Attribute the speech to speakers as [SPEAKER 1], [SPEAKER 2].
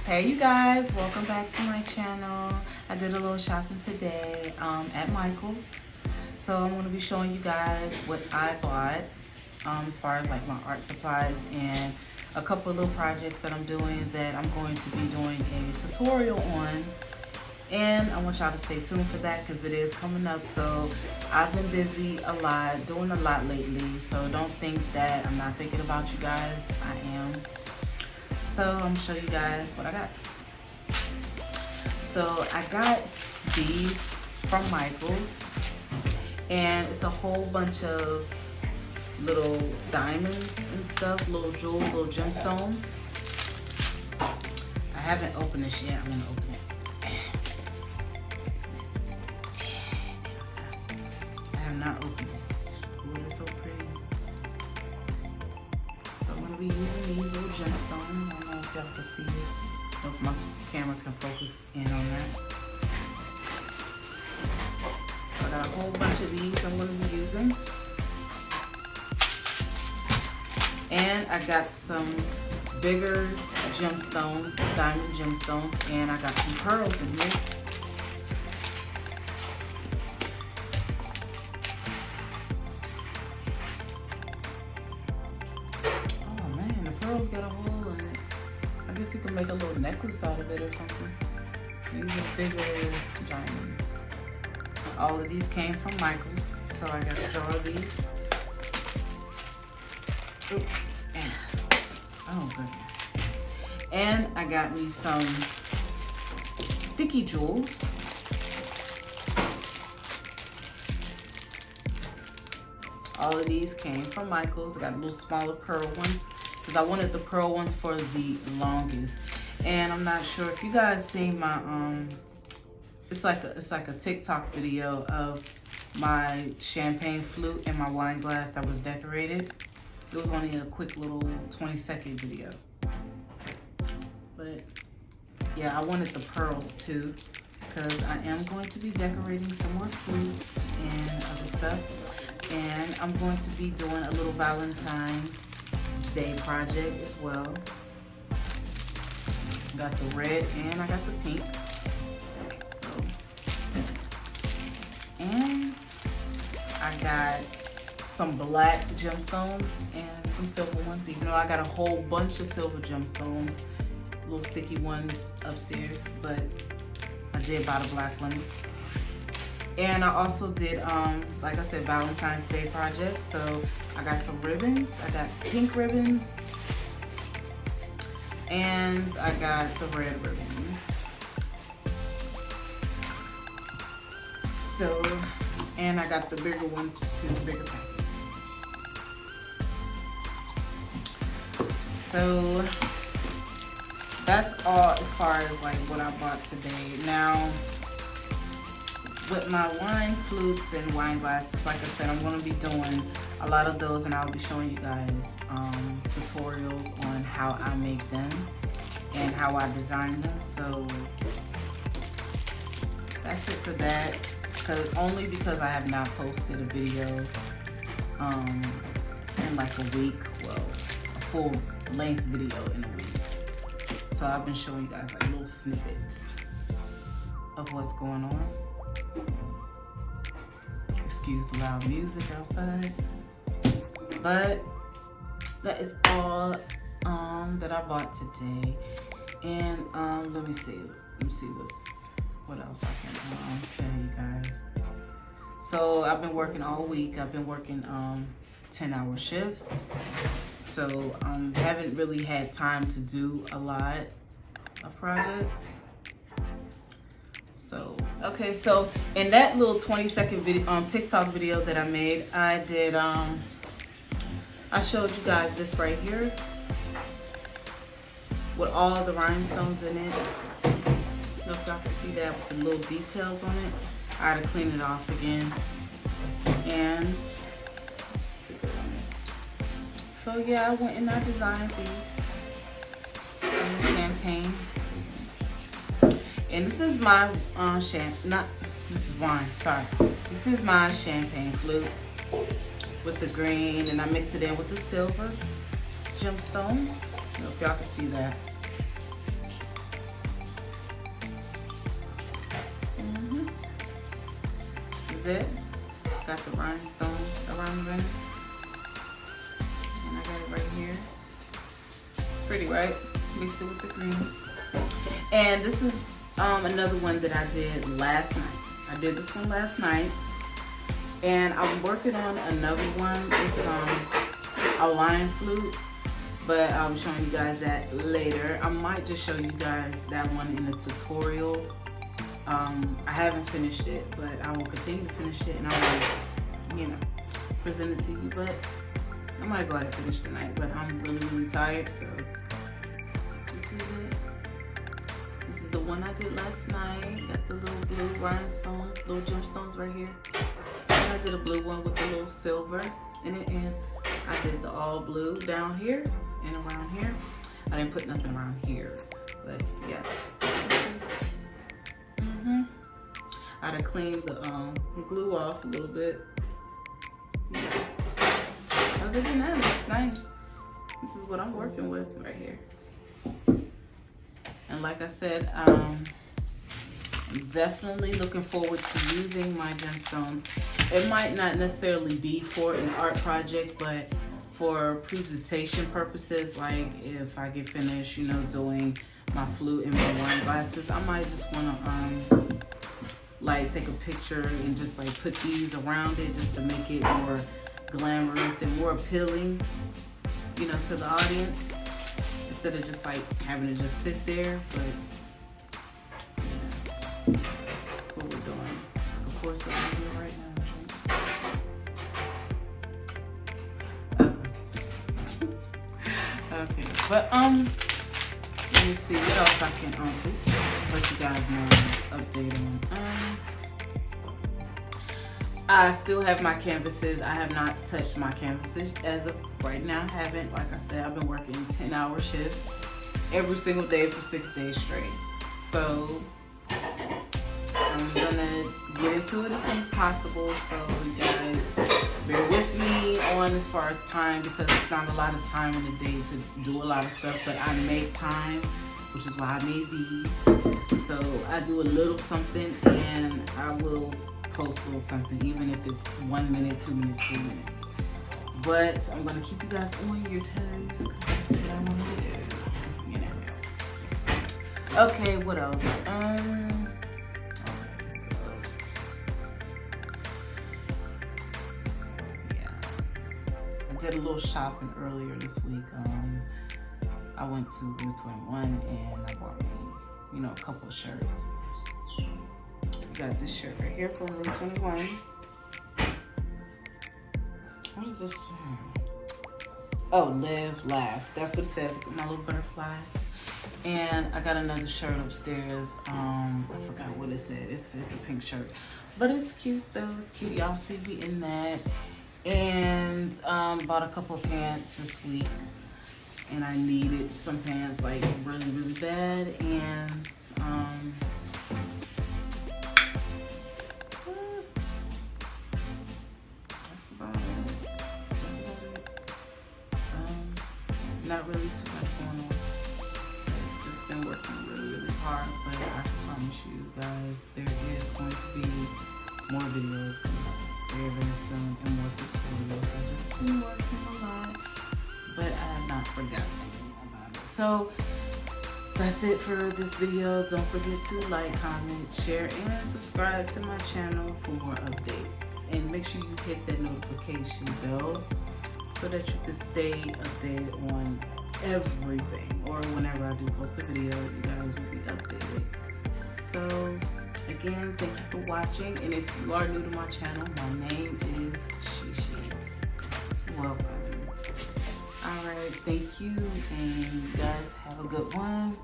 [SPEAKER 1] Hey you guys, welcome back to my channel. I did a little shopping today at Michael's. So I'm going to be showing you guys what I bought as far as like my art supplies and a couple of little projects that I'm doing that I'm going to be doing a tutorial on. And I want y'all to stay tuned for that because it is coming up. So I've been busy a lot, doing a lot lately. So don't think that I'm not thinking about you guys. I am. So I'm gonna show you guys what I got. So I got these from Michael's, and it's a whole bunch of little diamonds and stuff, little jewels, little gemstones. I haven't opened this yet. I'm gonna open it. I have not opened it. Ooh, they're so pretty. So I'm gonna be using these little gemstones. I don't know if y'all can see it. If my camera can focus in on that. So I got a whole bunch of these I'm gonna be using. And I got some bigger gemstones, diamond gemstones, and I got some pearls in here. Oh man, the pearls got a hole in it. I guess you can make a little necklace out of it or something. Use a bigger diamond. All of these came from Michael's, so I got a jar of these. Oops. Oh goodness. And I got me some sticky jewels. All of these came from Michael's. I got little smaller pearl ones because I wanted the pearl ones for the longest. And I'm not sure if you guys seen my it's like a TikTok video of my champagne flute and my wine glass that was decorated. It was only a quick little 20-second video. But yeah, I wanted the pearls too because I am going to be decorating some more flutes and other stuff. And I'm going to be doing a little Valentine's Day project as well. Got the red and I got the pink. So, and I got some black gemstones and some silver ones, even though I got a whole bunch of silver gemstones, little sticky ones upstairs, but I did buy the black ones. And I also did, like I said, Valentine's Day project. So I got some ribbons. I got pink ribbons. And I got the red ribbons. So, and I got the bigger ones too, the bigger package. So that's all as far as like what I bought today. Now, with my wine flutes and wine glasses, like I said, I'm going to be doing a lot of those, and I'll be showing you guys tutorials on how I make them and how I design them. So that's it for that. Only because I have not posted a video in like a week. Well, a full length video in a week. So I've been showing you guys like little snippets of what's going on. Excuse the loud music outside. But that is all that I bought today. And let me see what else I can tell you guys. So I've been working all week. I've been working 10-hour shifts. So haven't really had time to do a lot of projects. So, okay, so in that little 20-second video, TikTok video that I made, I did, I showed you guys this right here with all the rhinestones in it. I don't know if y'all can see that with the little details on it. I had to clean it off again and stick it on it. So yeah, I went and I designed these in champagne. And this is my this is wine, sorry. This is my champagne flute with the green, and I mixed it in with the silver gemstones. I don't know if y'all can see that. it. Got the rhinestones around the rim. And I got it right here. It's pretty, right? Mixed it with the green. And this is another one that I did last night. I did this one last night. And I'm working on another one. It's a lion flute. But I'll be showing you guys that later. I might just show you guys that one in the tutorial. I haven't finished it, but I will continue to finish it, and I will, you know, present it to you. But I might go ahead and finish tonight, but I'm really, really tired, so this is it. This is the one I did last night. Got the little blue rhinestones, little gemstones right here. And I did a blue one with the little silver in it, and I did the all blue down here and around here. I didn't put nothing around here, but yeah. I had to clean the glue off a little bit. Yeah. Other than that, it's nice. This is what I'm working with right here. And like I said, I'm definitely looking forward to using my gemstones. It might not necessarily be for an art project, but for presentation purposes, like if I get finished, you know, doing my flute and my wine glasses, I might just want to like take a picture and just like put these around it just to make it more glamorous and more appealing, you know, to the audience, instead of just like having to just sit there. But yeah, what we're doing, of course, I'm here right now. Okay, but let me see what else I can let you guys know update on. I still have my canvases. I have not touched my canvases as of right now. I haven't. Like I said, I've been working 10-hour shifts every single day for 6 days straight. So I'm gonna get into it as soon as possible. So you guys bear with me on as far as time, because it's not a lot of time in the day to do a lot of stuff, but I make time, which is why I made these. So I do a little something, and I will post a little something, even if it's 1 minute, 2 minutes, 3 minutes. But I'm gonna keep you guys on your toes, because that's what I want to do, you know. Okay, what else? Yeah, I did a little shopping earlier this week. I went to Route 21 and I bought me, you know, a couple of shirts. Got this shirt right here from Route 21. What is this? Oh, live, laugh. That's what it says. My little butterflies. And I got another shirt upstairs. I forgot what it said. It's a pink shirt, but it's cute though. It's cute. Y'all see me in that. And bought a couple of pants this week. And I needed some pants like really, really bad. And that's about it. Not really too much going on. I've just been working really, really hard, but I can promise you guys there is going to be more videos coming up very, very soon, and more tutorials. I've just been working a lot, but I have not forgotten about it. So that's it for this video. Don't forget to like, comment, share, and subscribe to my channel for more updates. And make sure you hit that notification bell so that you can stay updated on everything. Or whenever I do post a video, you guys will be updated. So again, thank you for watching. And if you are new to my channel, my name is Shishi. Welcome. Alright, thank you, and you guys have a good one.